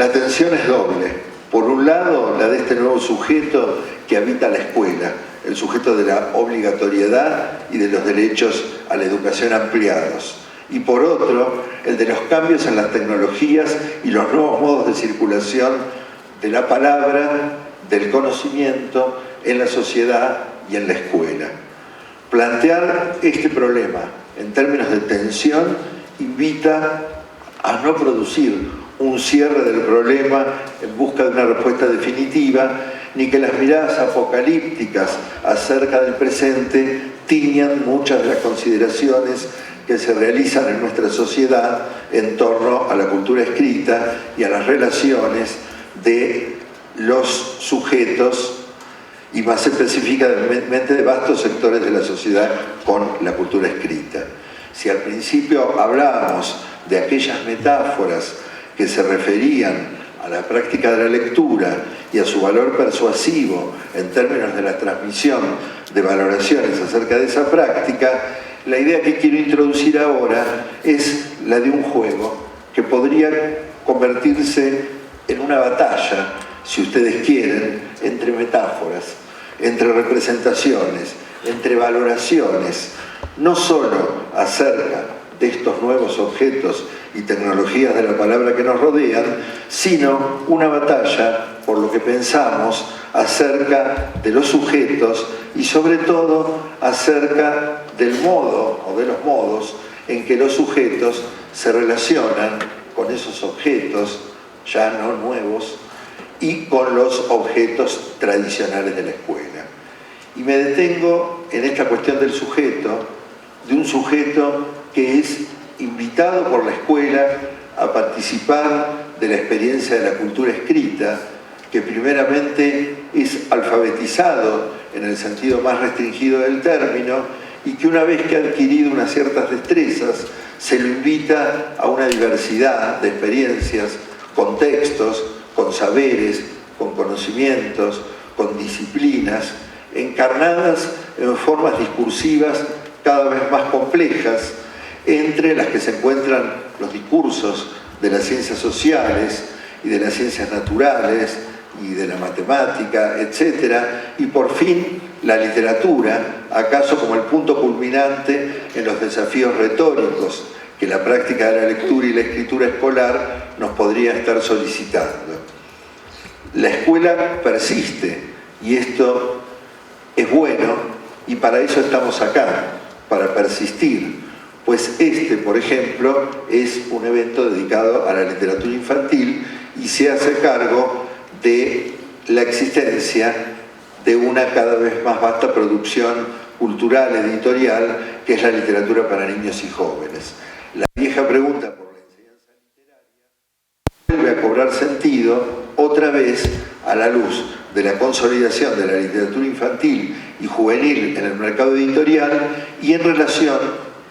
La tensión es doble. Por un lado, la de este nuevo sujeto que habita la escuela, el sujeto de la obligatoriedad y de los derechos a la educación ampliados. Y por otro, el de los cambios en las tecnologías y los nuevos modos de circulación de la palabra, del conocimiento en la sociedad y en la escuela. Plantear este problema en términos de tensión invita a no producir un cierre del problema en busca de una respuesta definitiva, ni que las miradas apocalípticas acerca del presente tiñan muchas de las consideraciones que se realizan en nuestra sociedad en torno a la cultura escrita y a las relaciones de los sujetos y más específicamente de vastos sectores de la sociedad con la cultura escrita. Si al principio hablábamos de aquellas metáforas que se referían a la práctica de la lectura y a su valor persuasivo en términos de la transmisión de valoraciones acerca de esa práctica, la idea que quiero introducir ahora es la de un juego que podría convertirse en una batalla, si ustedes quieren, entre metáforas, entre representaciones, entre valoraciones, no solo acerca de estos nuevos objetos y tecnologías de la palabra que nos rodean, sino una batalla por lo que pensamos acerca de los sujetos y sobre todo acerca del modo o de los modos en que los sujetos se relacionan con esos objetos ya no nuevos y con los objetos tradicionales de la escuela. Y me detengo en esta cuestión del sujeto, de un sujeto que es invitado por la escuela a participar de la experiencia de la cultura escrita, que primeramente es alfabetizado en el sentido más restringido del término y que una vez que ha adquirido unas ciertas destrezas, se lo invita a una diversidad de experiencias, con textos, con saberes, con conocimientos, con disciplinas, encarnadas en formas discursivas cada vez más complejas, entre las que se encuentran los discursos de las ciencias sociales y de las ciencias naturales y de la matemática, etc. Y por fin la literatura, acaso como el punto culminante en los desafíos retóricos que la práctica de la lectura y la escritura escolar nos podría estar solicitando. La escuela persiste y esto es bueno y para eso estamos acá, para persistir. Pues este, por ejemplo, es un evento dedicado a la literatura infantil y se hace cargo de la existencia de una cada vez más vasta producción cultural, editorial, que es la literatura para niños y jóvenes. La vieja pregunta por la enseñanza literaria vuelve a cobrar sentido otra vez a la luz de la consolidación de la literatura infantil y juvenil en el mercado editorial y en relación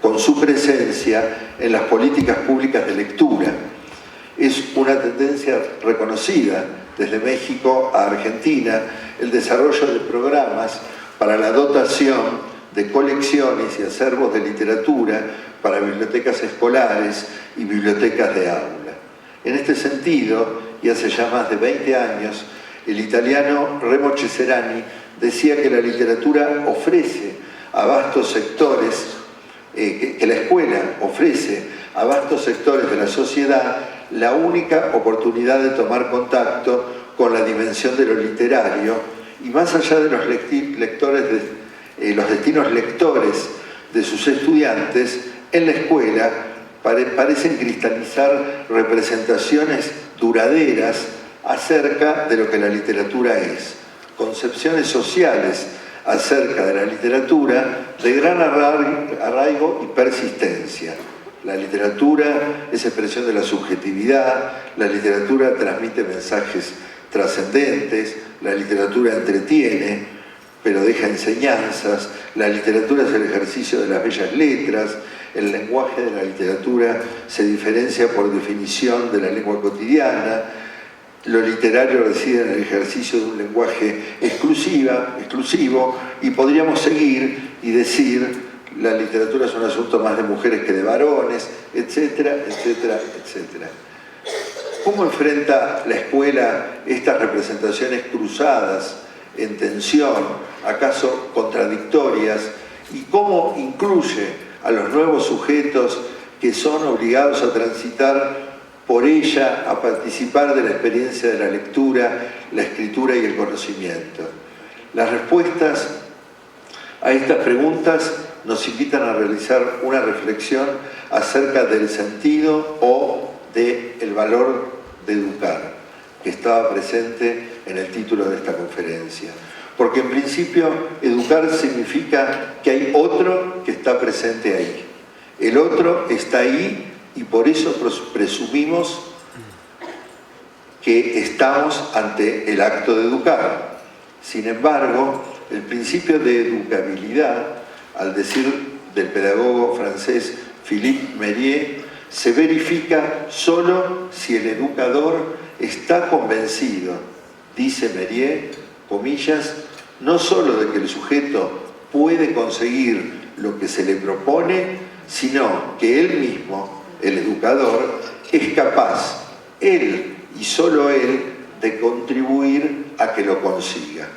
con su presencia en las políticas públicas de lectura. Es una tendencia reconocida desde México a Argentina el desarrollo de programas para la dotación de colecciones y acervos de literatura para bibliotecas escolares y bibliotecas de aula. En este sentido, y hace ya más de 20 años, el italiano Remo Ceserani decía que la literatura ofrece a vastos sectores que la escuela ofrece a vastos sectores de la sociedad la única oportunidad de tomar contacto con la dimensión de lo literario y más allá de los los destinos lectores de sus estudiantes, en la escuela parecen cristalizar representaciones duraderas acerca de lo que la literatura es, concepciones sociales acerca de la literatura de gran arraigo y persistencia. La literatura es expresión de la subjetividad, la literatura transmite mensajes trascendentes, la literatura entretiene, pero deja enseñanzas, la literatura es el ejercicio de las bellas letras, el lenguaje de la literatura se diferencia por definición de la lengua cotidiana, lo literario reside en el ejercicio de un lenguaje exclusivo y podríamos seguir y decir la literatura es un asunto más de mujeres que de varones, etcétera, etcétera, etcétera. ¿Cómo enfrenta la escuela estas representaciones cruzadas, en tensión, acaso contradictorias? ¿Y cómo incluye a los nuevos sujetos que son obligados a transitar por ella, a participar de la experiencia de la lectura, la escritura y el conocimiento? Las respuestas a estas preguntas nos invitan a realizar una reflexión acerca del sentido o del valor de educar, que estaba presente en el título de esta conferencia. Porque en principio educar significa que hay otro que está presente ahí. El otro está ahí y por eso presumimos que estamos ante el acto de educar. Sin embargo, el principio de educabilidad, al decir del pedagogo francés Philippe Mérier, se verifica solo si el educador está convencido, dice Mérier, comillas, no solo de que el sujeto puede conseguir lo que se le propone, sino que él mismo, el educador, es capaz, él y solo él, de contribuir a que lo consiga.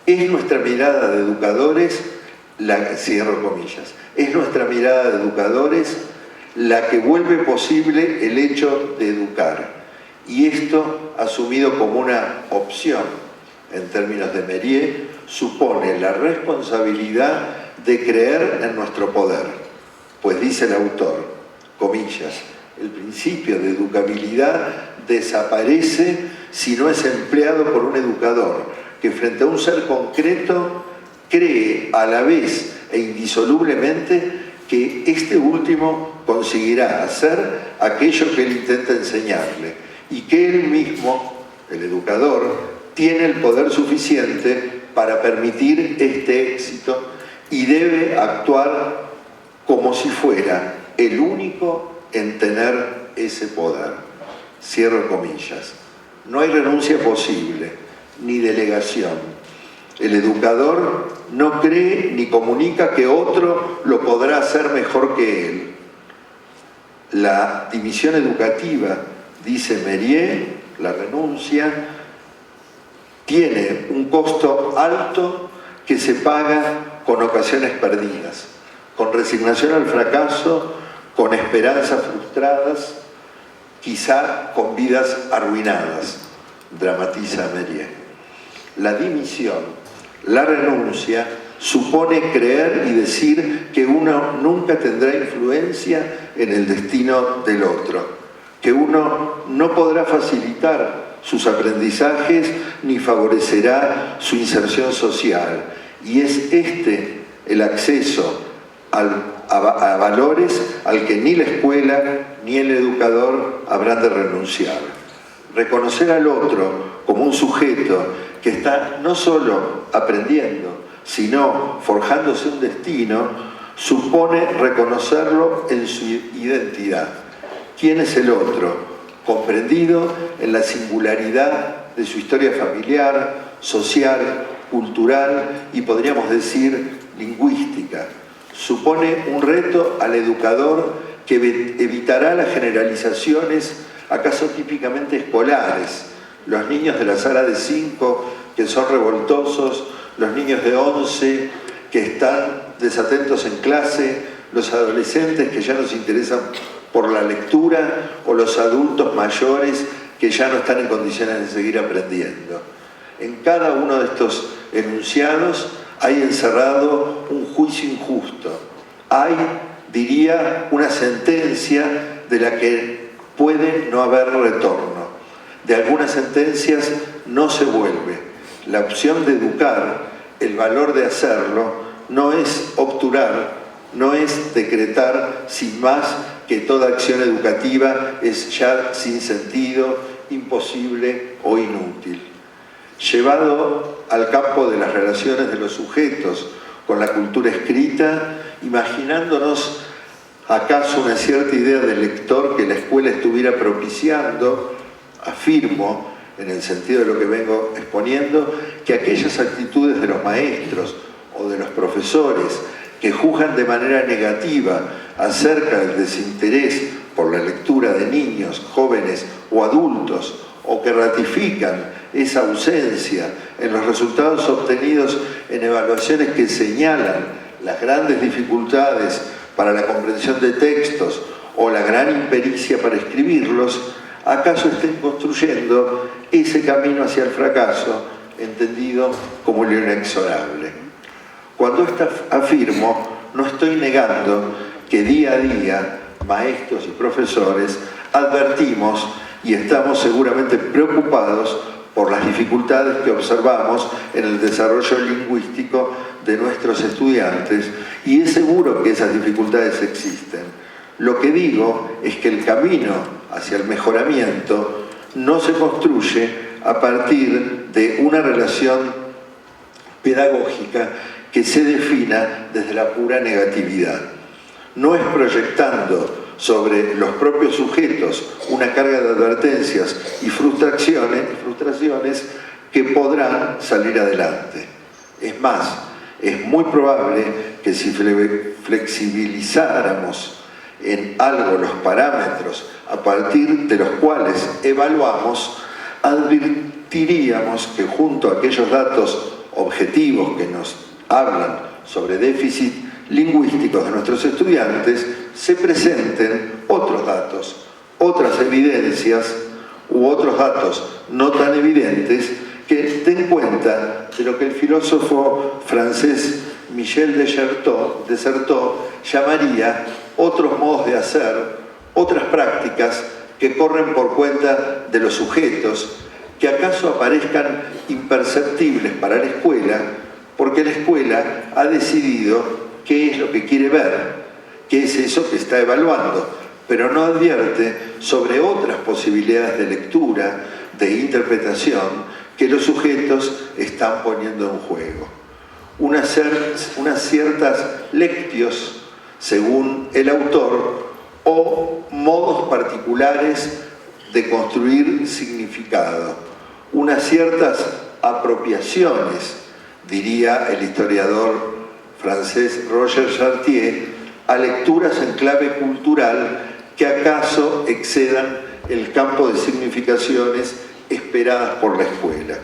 Es nuestra mirada de educadores, cierro comillas, es nuestra mirada de educadores la que vuelve posible el hecho de educar. Y esto, asumido como una opción, en términos de Mérier, supone la responsabilidad de creer en nuestro poder. Pues dice el autor, comillas, el principio de educabilidad desaparece si no es empleado por un educador que frente a un ser concreto cree a la vez e indisolublemente que este último conseguirá hacer aquello que él intenta enseñarle y que él mismo, el educador, tiene el poder suficiente para permitir este éxito y debe actuar como si fuera el único en tener ese poder. Cierro comillas. No hay renuncia posible, ni delegación. El educador no cree ni comunica que otro lo podrá hacer mejor que él. La dimisión educativa, dice Mérier, la renuncia, tiene un costo alto que se paga con ocasiones perdidas, con resignación al fracaso, con esperanzas frustradas, quizá con vidas arruinadas, dramatiza Mérier. La dimisión, la renuncia, supone creer y decir que uno nunca tendrá influencia en el destino del otro, que uno no podrá facilitar sus aprendizajes ni favorecerá su inserción social. Y es este el acceso a valores al que ni la escuela ni el educador habrán de renunciar. Reconocer al otro como un sujeto que está no solo aprendiendo, sino forjándose un destino, supone reconocerlo en su identidad. ¿Quién es el otro? Comprendido en la singularidad de su historia familiar, social, cultural y podríamos decir lingüística. Supone un reto al educador que evitará las generalizaciones acaso típicamente escolares. Los niños de la sala de 5 que son revoltosos, los niños de 11 que están desatentos en clase, los adolescentes que ya no se interesan por la lectura o los adultos mayores que ya no están en condiciones de seguir aprendiendo. En cada uno de estos enunciados hay encerrado un juicio injusto. Hay, diría, una sentencia de la que puede no haber retorno. De algunas sentencias no se vuelve. La opción de educar, el valor de hacerlo, no es obturar, no es decretar sin más que toda acción educativa es ya sin sentido, imposible o inútil. Llevado al campo de las relaciones de los sujetos con la cultura escrita, imaginándonos acaso una cierta idea del lector que la escuela estuviera propiciando, afirmo, en el sentido de lo que vengo exponiendo, que aquellas actitudes de los maestros o de los profesores que juzgan de manera negativa acerca del desinterés por la lectura de niños, jóvenes o adultos, o que ratifican esa ausencia en los resultados obtenidos en evaluaciones que señalan las grandes dificultades para la comprensión de textos o la gran impericia para escribirlos, ¿acaso estén construyendo ese camino hacia el fracaso, entendido como lo inexorable? Cuando esto afirmo, no estoy negando que día a día, maestros y profesores, advertimos y estamos seguramente preocupados por las dificultades que observamos en el desarrollo lingüístico de nuestros estudiantes, y es seguro que esas dificultades existen. Lo que digo es que el camino hacia el mejoramiento no se construye a partir de una relación pedagógica que se defina desde la pura negatividad. No es proyectando sobre los propios sujetos una carga de advertencias y frustraciones que podrán salir adelante. Es más, es muy probable que si flexibilizáramos en algo los parámetros a partir de los cuales evaluamos, advertiríamos que junto a aquellos datos objetivos que nos hablan sobre déficit lingüísticos de nuestros estudiantes, se presenten otros datos, otras evidencias u otros datos no tan evidentes que den cuenta de lo que el filósofo francés Michel Desserteaux llamaría otros modos de hacer, otras prácticas que corren por cuenta de los sujetos, que acaso aparezcan imperceptibles para la escuela, porque la escuela ha decidido qué es lo que quiere ver, qué es eso que está evaluando, pero no advierte sobre otras posibilidades de lectura, de interpretación, que los sujetos están poniendo en juego. Unas ciertas lectios, según el autor, o modos particulares de construir significado, unas ciertas apropiaciones, diría el historiador francés Roger Chartier, a lecturas en clave cultural que acaso excedan el campo de significaciones esperadas por la escuela.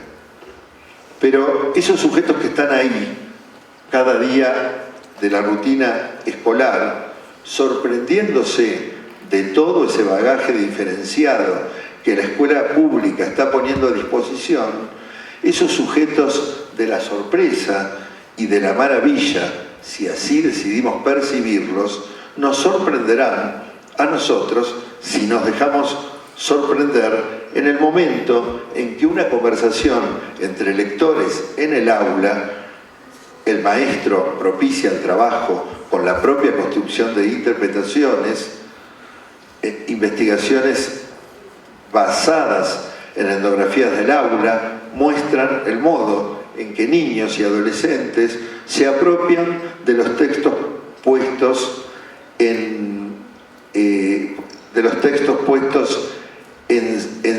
Pero esos sujetos que están ahí cada día de la rutina escolar, sorprendiéndose de todo ese bagaje diferenciado que la escuela pública está poniendo a disposición, esos sujetos de la sorpresa y de la maravilla, si así decidimos percibirlos, nos sorprenderán a nosotros si nos dejamos sorprender en el momento en que una conversación entre lectores en el aula, el maestro propicia el trabajo con la propia construcción de interpretaciones, investigaciones basadas en etnografías del aula, muestran el modo en que niños y adolescentes se apropian de los textos puestos en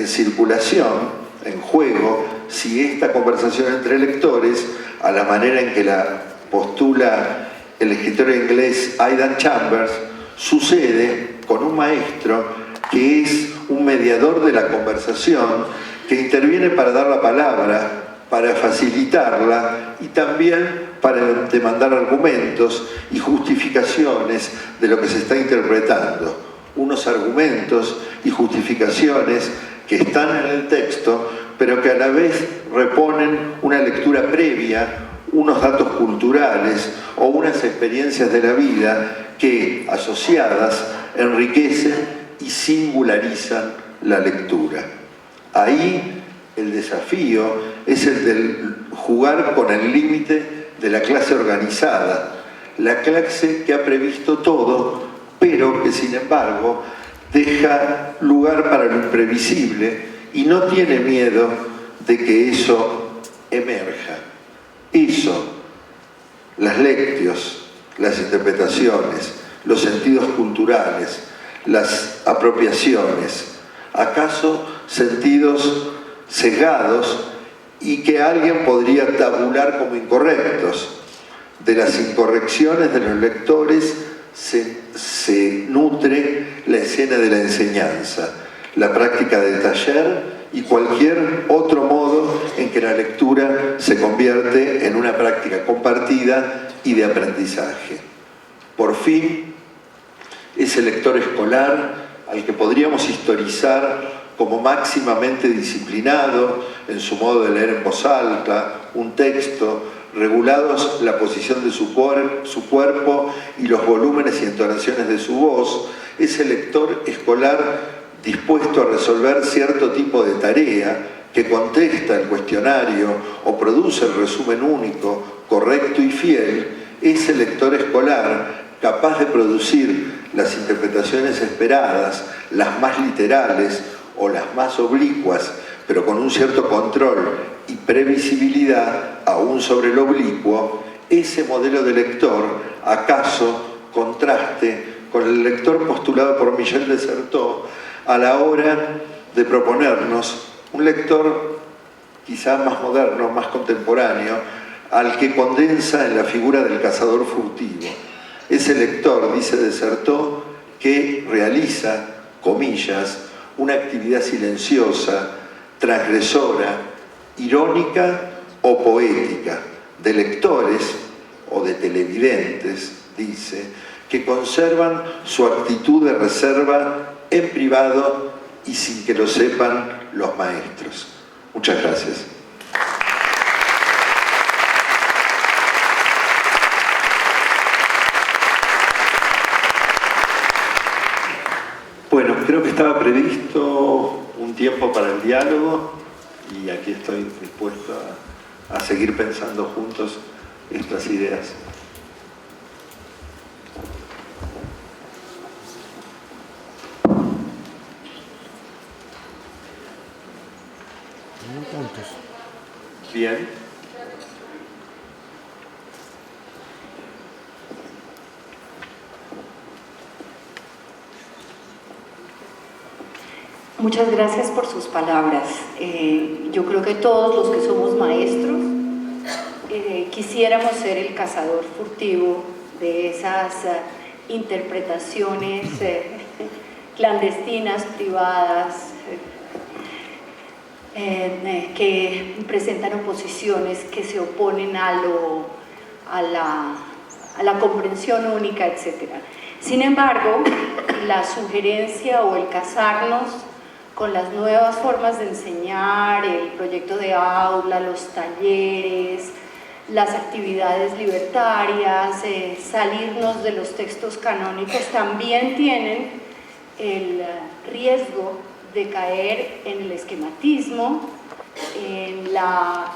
circulación, en juego, si esta conversación entre lectores, a la manera en que la postula el escritor inglés Aidan Chambers, sucede con un maestro que es un mediador de la conversación, que interviene para dar la palabra, para facilitarla y también para demandar argumentos y justificaciones de lo que se está interpretando. Unos argumentos y justificaciones que están en el texto, pero que a la vez reponen una lectura previa, unos datos culturales o unas experiencias de la vida que, asociadas, enriquecen y singularizan la lectura. Ahí el desafío es el del jugar con el límite de la clase organizada, la clase que ha previsto todo, pero que sin embargo deja lugar para lo imprevisible y no tiene miedo de que eso emerja. Eso, las lectios, las interpretaciones, los sentidos culturales, las apropiaciones, ¿acaso sentidos sesgados y que alguien podría tabular como incorrectos? De las incorrecciones de los lectores se nutre la escena de la enseñanza. la práctica de taller y cualquier otro modo en que la lectura se convierte en una práctica compartida y de aprendizaje. Por fin, ese lector escolar al que podríamos historizar como máximamente disciplinado en su modo de leer en voz alta un texto, regulados la posición de su cuerpo y los volúmenes y entonaciones de su voz, ese lector escolar dispuesto a resolver cierto tipo de tarea, que contesta el cuestionario o produce el resumen único, correcto y fiel, ese lector escolar capaz de producir las interpretaciones esperadas, las más literales o las más oblicuas, pero con un cierto control y previsibilidad aún sobre lo oblicuo, ese modelo de lector, acaso, contraste con el lector postulado por Michel de Certeau a la hora de proponernos un lector quizá más moderno, más contemporáneo, al que condensa en la figura del cazador furtivo. Ese lector, dice de Certeau, que realiza, comillas, una actividad silenciosa, transgresora, irónica o poética, de lectores o de televidentes, dice, que conservan su actitud de reserva en privado y sin que lo sepan los maestros. Muchas gracias. Bueno, creo que estaba previsto un tiempo para el diálogo y aquí estoy dispuesto a seguir pensando juntos estas ideas. Bien. Muchas gracias por sus palabras. Yo creo que todos los que somos maestros quisiéramos ser el cazador furtivo de esas interpretaciones clandestinas, privadas, que presentan oposiciones que se oponen a la comprensión única, etc. Sin embargo, la sugerencia o el casarnos con las nuevas formas de enseñar, el proyecto de aula, los talleres, las actividades libertarias, salirnos de los textos canónicos, también tienen el riesgo de caer en el esquematismo,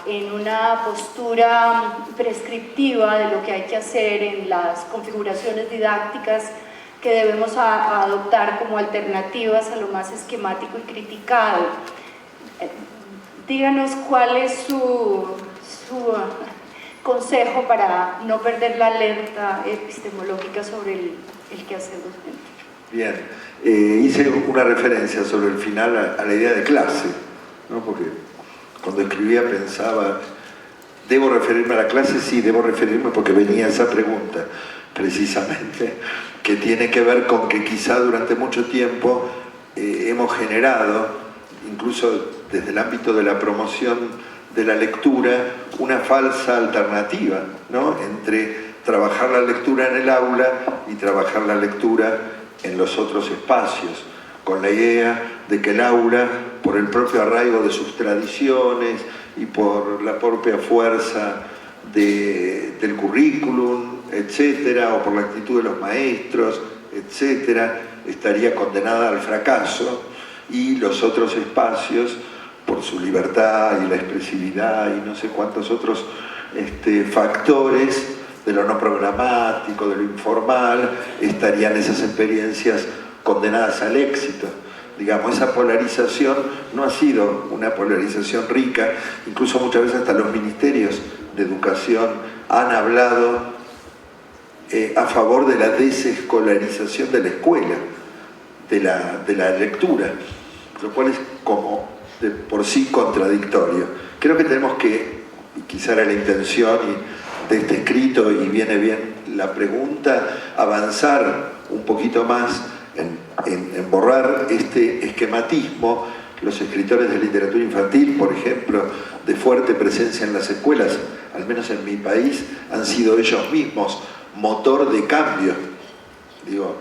en una postura prescriptiva de lo que hay que hacer, en las configuraciones didácticas que debemos adoptar como alternativas a lo más esquemático y criticado. Díganos cuál es su consejo para no perder la alerta epistemológica sobre el quehacer docente. Bien, hice una referencia sobre el final a la idea de clase, ¿no? Porque cuando escribía pensaba, ¿debo referirme a la clase? Sí, debo referirme porque venía esa pregunta, precisamente, que tiene que ver con que quizá durante mucho tiempo hemos generado, incluso desde el ámbito de la promoción de la lectura, una falsa alternativa, ¿no? Entre trabajar la lectura en el aula y trabajar la lectura en los otros espacios, con la idea de que el aula, por el propio arraigo de sus tradiciones y por la propia fuerza del currículum, etcétera, o por la actitud de los maestros, etcétera, estaría condenada al fracaso, y los otros espacios, por su libertad y la expresividad y no sé cuántos otros factores de lo no programático, de lo informal, estarían esas experiencias condenadas al éxito. Digamos, esa polarización no ha sido una polarización rica, incluso muchas veces hasta los ministerios de educación han hablado a favor de la desescolarización de la escuela, de la lectura, lo cual es como de por sí contradictorio. Creo que tenemos que, y quizá era la intención de este escrito, y viene bien la pregunta, avanzar un poquito más en borrar este esquematismo. Los escritores de literatura infantil, por ejemplo, de fuerte presencia en las escuelas, al menos en mi país, han sido ellos mismos motor de cambio. Digo,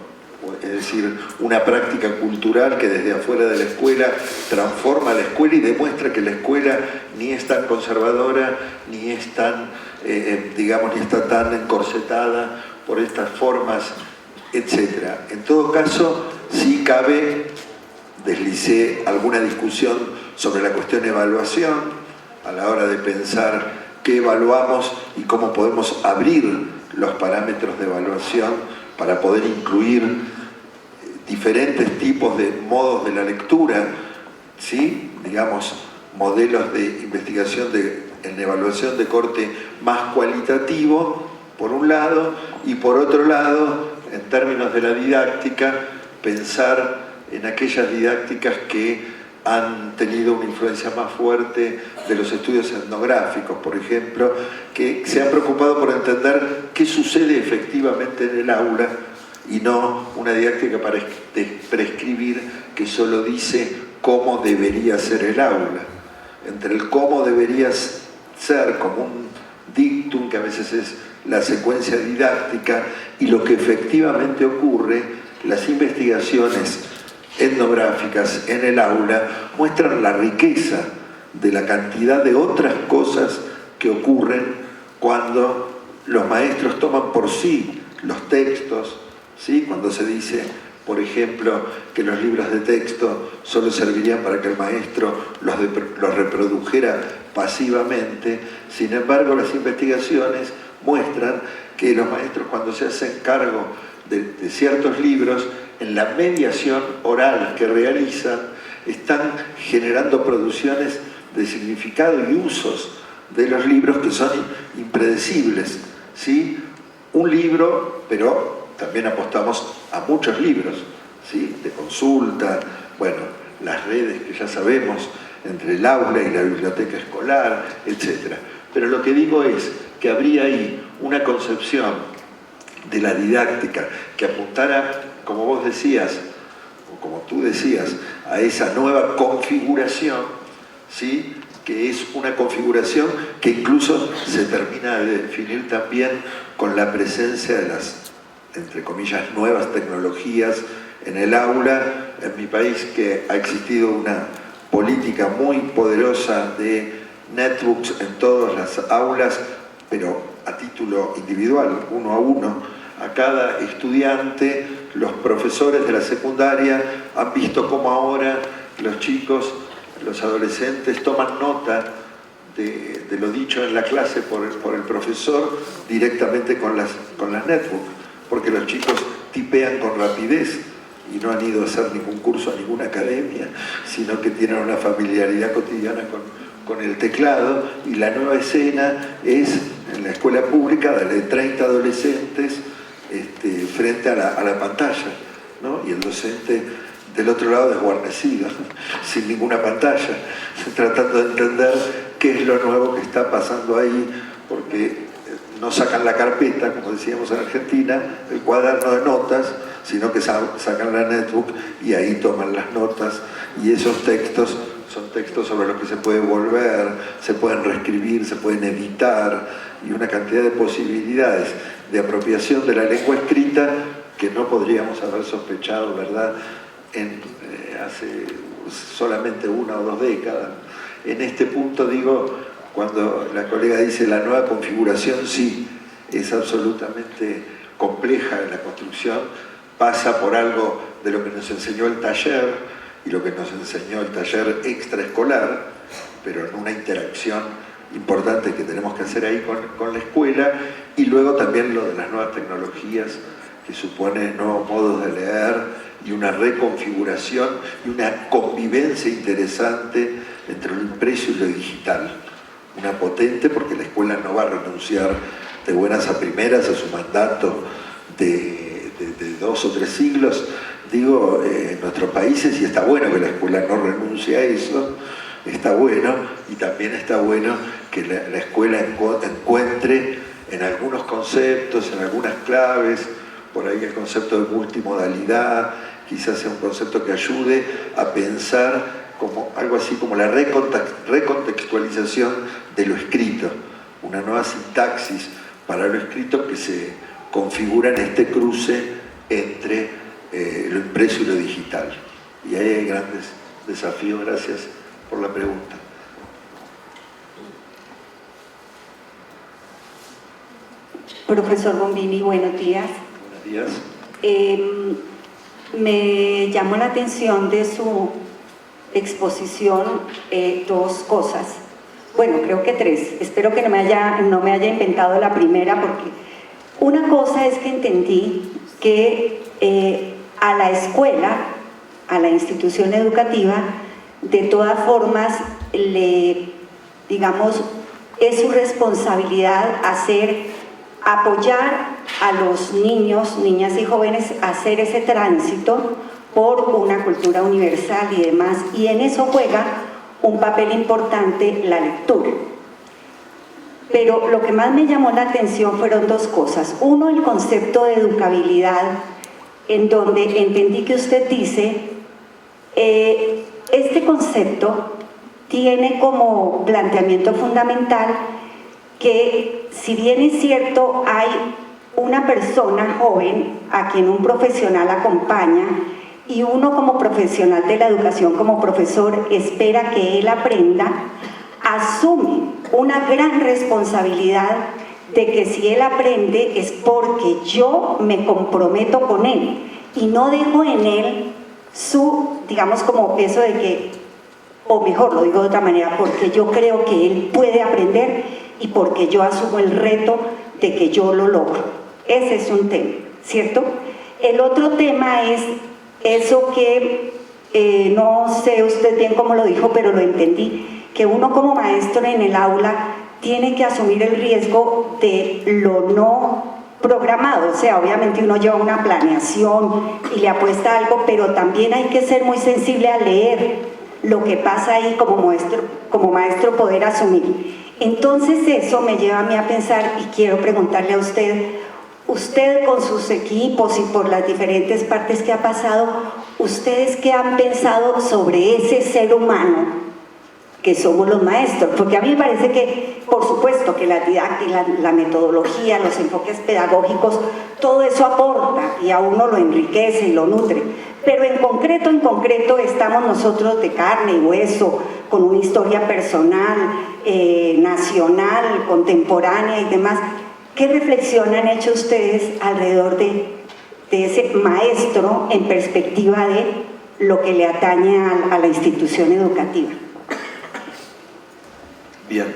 es decir, una práctica cultural que desde afuera de la escuela transforma la escuela y demuestra que la escuela ni es tan conservadora, ni es tan, digamos, ni está tan encorsetada por estas formas, etc. En todo caso, sí cabe, deslicé alguna discusión sobre la cuestión de evaluación a la hora de pensar qué evaluamos y cómo podemos abrir los parámetros de evaluación para poder incluir diferentes tipos de modos de la lectura, ¿sí? Digamos, modelos de investigación en evaluación de corte más cualitativo, por un lado, y por otro lado, en términos de la didáctica, pensar en aquellas didácticas que han tenido una influencia más fuerte de los estudios etnográficos, por ejemplo, que se han preocupado por entender qué sucede efectivamente en el aula y no una didáctica para prescribir que solo dice cómo debería ser el aula. Entre el cómo debería ser, como un dictum que a veces es la secuencia didáctica, y lo que efectivamente ocurre, las investigaciones etnográficas en el aula muestran la riqueza de la cantidad de otras cosas que ocurren cuando los maestros toman por sí los textos, ¿sí? Cuando se dice, por ejemplo, que los libros de texto solo servirían para que el maestro los reprodujera pasivamente. Sin embargo, las investigaciones muestran que los maestros, cuando se hacen cargo de ciertos libros, en la mediación oral que realizan, están generando producciones de significado y usos de los libros que son impredecibles, ¿sí? Un libro, pero también apostamos a muchos libros, ¿sí? De consulta, bueno, las redes que ya sabemos, entre el aula y la biblioteca escolar, etc. Pero lo que digo es que habría ahí una concepción de la didáctica que apuntara, como vos decías, o como tú decías, a esa nueva configuración, ¿sí? Que es una configuración que incluso se termina de definir también con la presencia de las, entre comillas, nuevas tecnologías en el aula. En mi país, que ha existido una política muy poderosa de netbooks en todas las aulas, pero a título individual, uno a uno, a cada estudiante. Los profesores de la secundaria han visto cómo ahora los chicos, los adolescentes, toman nota de lo dicho en la clase por el profesor directamente con las netbooks, porque los chicos tipean con rapidez y no han ido a hacer ningún curso a ninguna academia, sino que tienen una familiaridad cotidiana con el teclado. Y la nueva escena es en la escuela pública de 30 adolescentes frente a la pantalla, ¿no? Y el docente del otro lado desguarnecido, sin ninguna pantalla, tratando de entender qué es lo nuevo que está pasando ahí, porque no sacan la carpeta, como decíamos en Argentina, el cuaderno de notas, sino que sacan la netbook y ahí toman las notas, y esos textos son textos sobre los que se puede volver, se pueden reescribir, se pueden editar, y una cantidad de posibilidades de apropiación de la lengua escrita que no podríamos haber sospechado, ¿verdad?, hace solamente 1 o 2 décadas. En este punto, digo, cuando la colega dice la nueva configuración, sí, es absolutamente compleja en la construcción, pasa por algo de lo que nos enseñó el taller y lo que nos enseñó el taller extraescolar, pero en una interacción importante que tenemos que hacer ahí con la escuela, y luego también lo de las nuevas tecnologías, que supone nuevos modos de leer y una reconfiguración y una convivencia interesante entre lo impreso y lo digital. Una potente, porque la escuela no va a renunciar de buenas a primeras a su mandato de 2 o 3 siglos, digo, en nuestros países, y está bueno que la escuela no renuncie a eso, está bueno, y también está bueno que la escuela encuentre en algunos conceptos, en algunas claves, por ahí el concepto de multimodalidad, quizás sea un concepto que ayude a pensar como algo así como la recontextualización de lo escrito, una nueva sintaxis para lo escrito que se configura en este cruce entre lo impreso y lo digital. Y ahí hay grandes desafíos. Gracias por la pregunta. Profesor Bombini, buenos días. Buenos días. Me llamó la atención de su exposición dos cosas. Bueno, creo que tres. Espero que no me haya inventado la primera, porque una cosa es que entendí que a la escuela, a la institución educativa, de todas formas, digamos, es su responsabilidad apoyar a los niños, niñas y jóvenes a hacer ese tránsito por una cultura universal y demás, y en eso juega un papel importante la lectura. Pero lo que más me llamó la atención fueron dos cosas. Uno, el concepto de educabilidad, en donde entendí que usted dice, este concepto tiene como planteamiento fundamental que, si bien es cierto, hay una persona joven a quien un profesional acompaña y uno como profesional de la educación, como profesor, espera que él aprenda, asume una gran responsabilidad de que si él aprende es porque yo me comprometo con él y no dejo en él su, digamos, como eso de que, o mejor, lo digo de otra manera, porque yo creo que él puede aprender y porque yo asumo el reto de que yo lo logro. Ese es un tema, ¿cierto? El otro tema es eso que, no sé usted bien cómo lo dijo, pero lo entendí, que uno como maestro en el aula tiene que asumir el riesgo de lo no programado. O sea, obviamente uno lleva una planeación y le apuesta algo, pero también hay que ser muy sensible a leer lo que pasa ahí como maestro poder asumir. Entonces eso me lleva a mí a pensar, y quiero preguntarle a usted con sus equipos y por las diferentes partes que ha pasado, ¿ustedes qué han pensado sobre ese ser humano que somos los maestros? Porque a mí me parece que, por supuesto, que la didáctica, la metodología, los enfoques pedagógicos, todo eso aporta y a uno lo enriquece y lo nutre. Pero en concreto estamos nosotros de carne y hueso, con una historia personal, nacional, contemporánea y demás. ¿Qué reflexión han hecho ustedes alrededor de ese maestro en perspectiva de lo que le atañe a la institución educativa? Bien,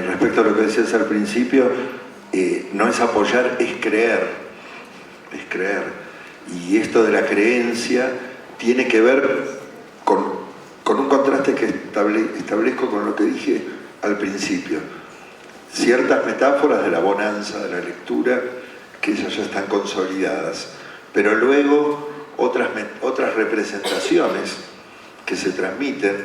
respecto a lo que decías al principio, no es apoyar, es creer, y esto de la creencia tiene que ver con un contraste que establezco con lo que dije al principio. Ciertas metáforas de la bonanza de la lectura, que esas ya están consolidadas, pero luego otras representaciones que se transmiten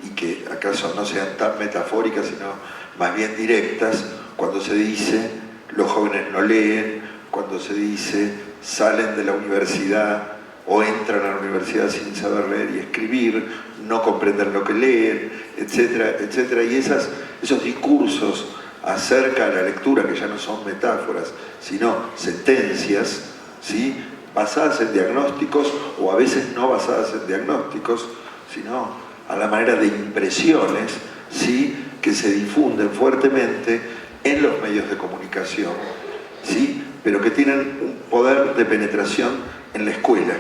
y que acaso no sean tan metafóricas, sino más bien directas, cuando se dice los jóvenes no leen, cuando se dice salen de la universidad o entran a la universidad sin saber leer y escribir, no comprenden lo que leen, etcétera, etcétera. Y esos discursos acerca de la lectura, que ya no son metáforas, sino sentencias, ¿sí?, basadas en diagnósticos, o a veces no basadas en diagnósticos, sino a la manera de impresiones, ¿sí?, que se difunden fuertemente en los medios de comunicación, ¿sí?, pero que tienen un poder de penetración en la escuela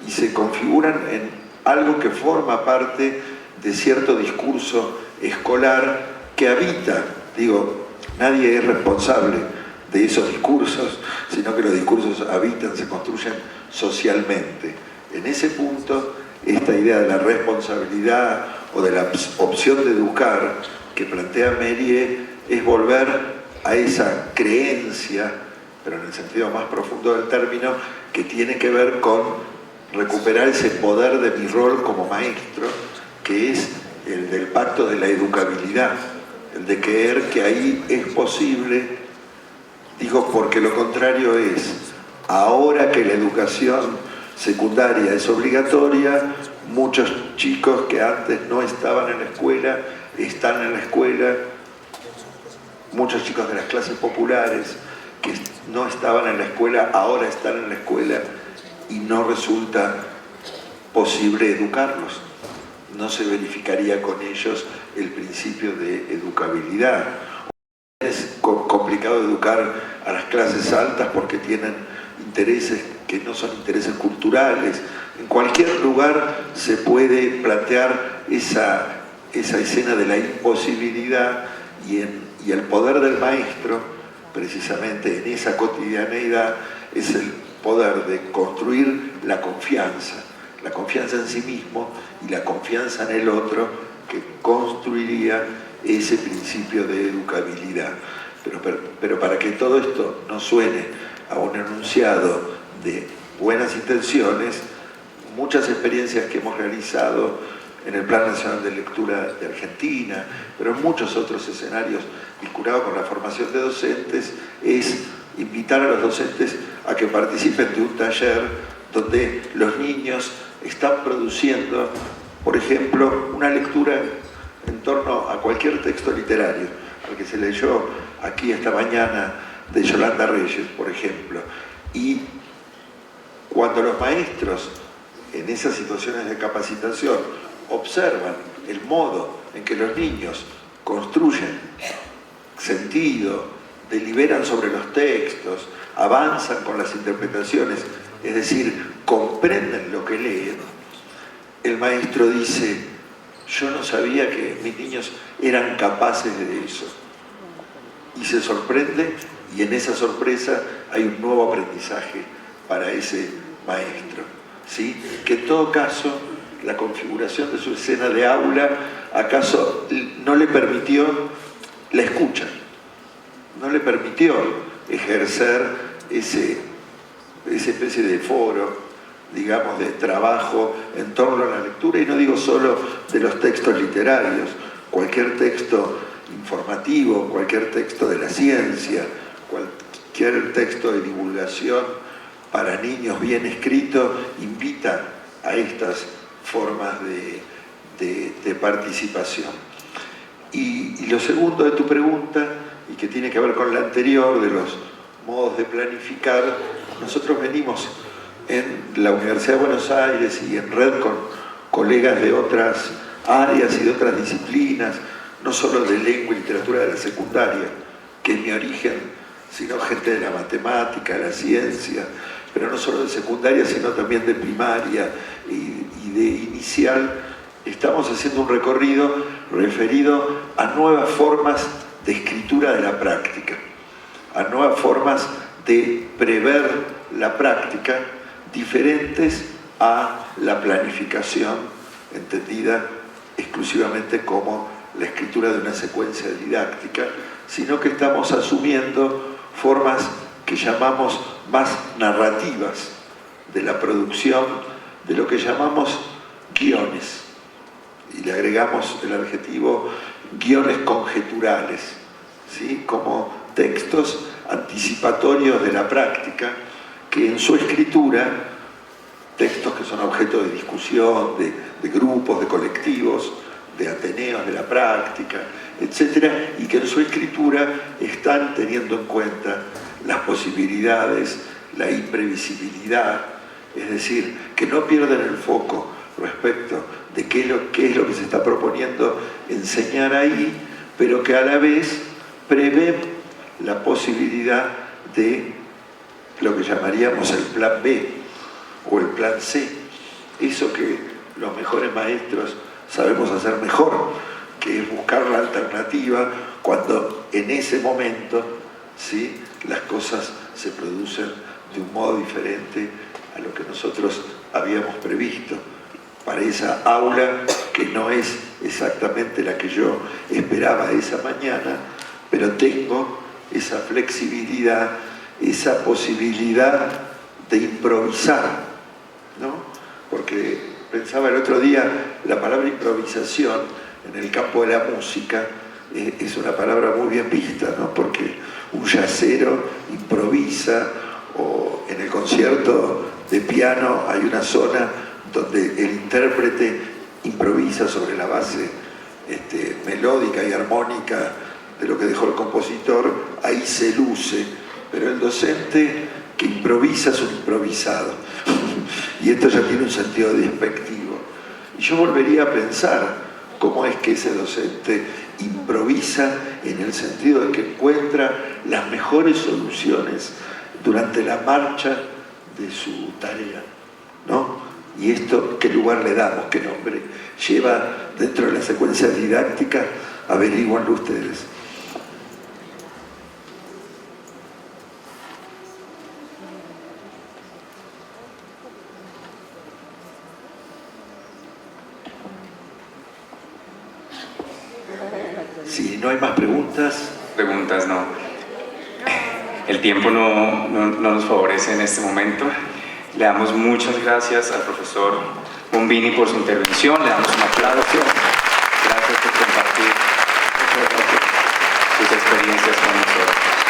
y se configuran en algo que forma parte de cierto discurso escolar que habita, digo, nadie es responsable de esos discursos, sino que los discursos habitan, se construyen socialmente. En ese punto, esta idea de la responsabilidad o de la opción de educar que plantea Méliès es volver a esa creencia, pero en el sentido más profundo del término, que tiene que ver con recuperar ese poder de mi rol como maestro, que es el del pacto de la educabilidad, el de creer que ahí es posible, digo, porque lo contrario es, ahora que la educación secundaria es obligatoria, muchos chicos que antes no estaban en la escuela, están en la escuela, muchos chicos de las clases populares que no estaban en la escuela, ahora están en la escuela y no resulta posible educarlos. No se verificaría con ellos el principio de educabilidad. Es complicado educar a las clases altas porque tienen intereses que no son intereses culturales. En cualquier lugar se puede plantear esa escena de la imposibilidad y el poder del maestro, precisamente en esa cotidianeidad, es el poder de construir la confianza en sí mismo y la confianza en el otro, que construiría ese principio de educabilidad. Pero para que todo esto no suene a un enunciado de buenas intenciones, muchas experiencias que hemos realizado en el Plan Nacional de Lectura de Argentina, pero en muchos otros escenarios vinculados con la formación de docentes, es invitar a los docentes a que participen de un taller donde los niños están produciendo, por ejemplo, una lectura en torno a cualquier texto literario, al que se leyó aquí esta mañana de Yolanda Reyes, por ejemplo. Y cuando los maestros en esas situaciones de capacitación observan el modo en que los niños construyen sentido, deliberan sobre los textos, avanzan con las interpretaciones, es decir, comprenden lo que leen, el maestro dice: yo no sabía que mis niños eran capaces de eso. Y se sorprende, y en esa sorpresa hay un nuevo aprendizaje para ese maestro, ¿sí? Que en todo caso, la configuración de su escena de aula, acaso no le permitió la escucha, no le permitió ejercer esa especie de foro, digamos, de trabajo en torno a la lectura, y no digo solo de los textos literarios, cualquier texto informativo, cualquier texto de la ciencia, cualquier texto de divulgación para niños bien escrito, invita a estas formas de participación. Y lo segundo de tu pregunta, y que tiene que ver con la anterior, de los modos de planificar, nosotros venimos en la Universidad de Buenos Aires y en red con colegas de otras áreas y de otras disciplinas, no solo de lengua y literatura de la secundaria, que es mi origen, sino gente de la matemática, de la ciencia, pero no solo de secundaria, sino también de primaria y de inicial. Estamos haciendo un recorrido referido a nuevas formas de escritura de la práctica, a nuevas formas de prever la práctica, diferentes a la planificación, entendida exclusivamente como la escritura de una secuencia didáctica, sino que estamos asumiendo formas que llamamos más narrativas de la producción, de lo que llamamos guiones, y le agregamos el adjetivo guiones conjeturales, ¿sí? Como textos anticipatorios de la práctica, que en su escritura, textos que son objeto de discusión, de grupos, de colectivos, de ateneos de la práctica, etcétera, y que en su escritura están teniendo en cuenta las posibilidades, la imprevisibilidad, es decir, que no pierden el foco respecto de qué es lo que se está proponiendo enseñar ahí, pero que a la vez prevén la posibilidad de lo que llamaríamos el plan B o el plan C, eso que los mejores maestros sabemos hacer mejor, que es buscar la alternativa cuando en ese momento, ¿sí?, las cosas se producen de un modo diferente a lo que nosotros habíamos previsto para esa aula que no es exactamente la que yo esperaba esa mañana, pero tengo esa flexibilidad, esa posibilidad de improvisar, ¿no? Porque pensaba el otro día, la palabra improvisación en el campo de la música es una palabra muy bien vista, ¿no? Porque un yacero improvisa, o en el concierto de piano hay una zona donde el intérprete improvisa sobre la base melódica y armónica de lo que dejó el compositor, ahí se luce, pero el docente que improvisa es un improvisado. Y esto ya tiene un sentido despectivo. Y yo volvería a pensar cómo es que ese docente improvisa en el sentido de que encuentra las mejores soluciones durante la marcha de su tarea, ¿no? Y esto, ¿qué lugar le damos? ¿Qué nombre lleva dentro de la secuencia didáctica? Averíguanlo ustedes. Si no hay más preguntas. Preguntas no. El tiempo no nos favorece en este momento. Le damos muchas gracias al profesor Bombini por su intervención. Le damos un aplauso. Gracias por compartir sus experiencias con nosotros.